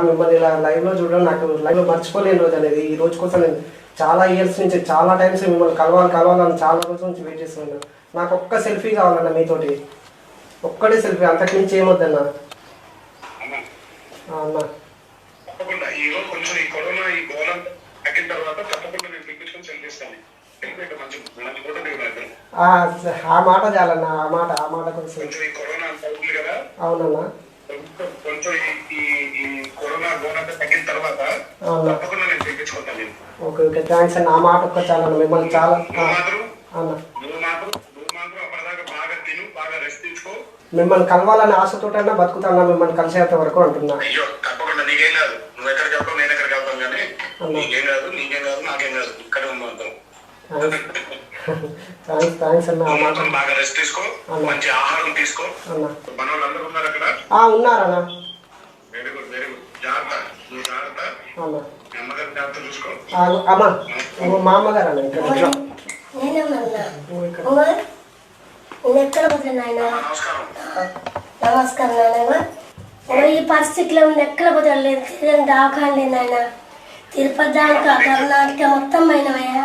మిమ్మల్ని ఇలా లైవ్లో చూడడం నాకు లైవ్లో మర్చిపోలేని రోజు అనేది. ఈ రోజు కోసం నేను చాలా ఇయర్స్ నుంచి చాలా టైమ్స్ మిమ్మల్ని కలవాలని చాలా రోజుల నుంచి వెయిట్ చేస్తున్నాను. నాకు ఒక్క సెల్ఫీ కావాలన్న మీతోటి, ఒక్కడే సెల్ఫీ, అంతకు మించి ఏమొద్దన్నా అన్న. ఆ మాట చాలన్న, ఆ మాట కొంచెం. అవునన్నా, ఓకే ఓకే, థ్యాంక్స్ అన్న. ఆ మాట ఒక్క చాలన్న, మిమ్మల్ని చాలా అన్న. మిమ్మల్ని కలవాలని ఆశతోటైనా బతుకుతాను, మిమ్మల్ని కలిసేంత వరకు అంటున్నా. థ్యాంక్స్ అన్న. ఉన్నారన్నా అమ్మా, మా అమ్మగారు అన్న ఇక్కడ. నమస్కారం నాయన. ఈ పరిస్థితిలో ఉంది, ఎక్కడ పోతలేదు. దాకాండి నాయన, తిరుపతి దాకా కర్ణాటక మొత్తం పోయినవయ్యా.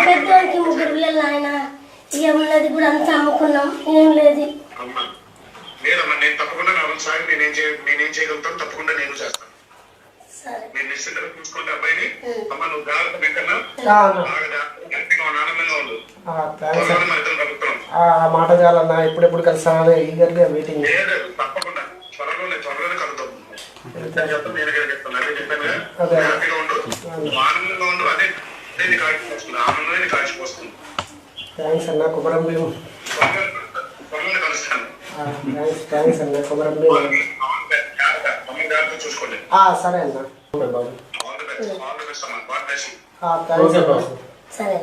పెద్దవాడికి 3 పిల్లలు నాయన. ఇక ఉన్నది కూడా అంతా అమ్ముకున్నాం, ఏం లేదు. మాట చాలన్నా, ఎప్పుడెప్పుడు కలిసానని ఈగర్గా వెయిటింగ్. థ్యాంక్స్ అన్న. కొబ్బరం భీము. థ్యాంక్స్ అన్న. కొబ్బరం భీము. సరే అన్న. థ్యాంక్స్ అన్న. సరే.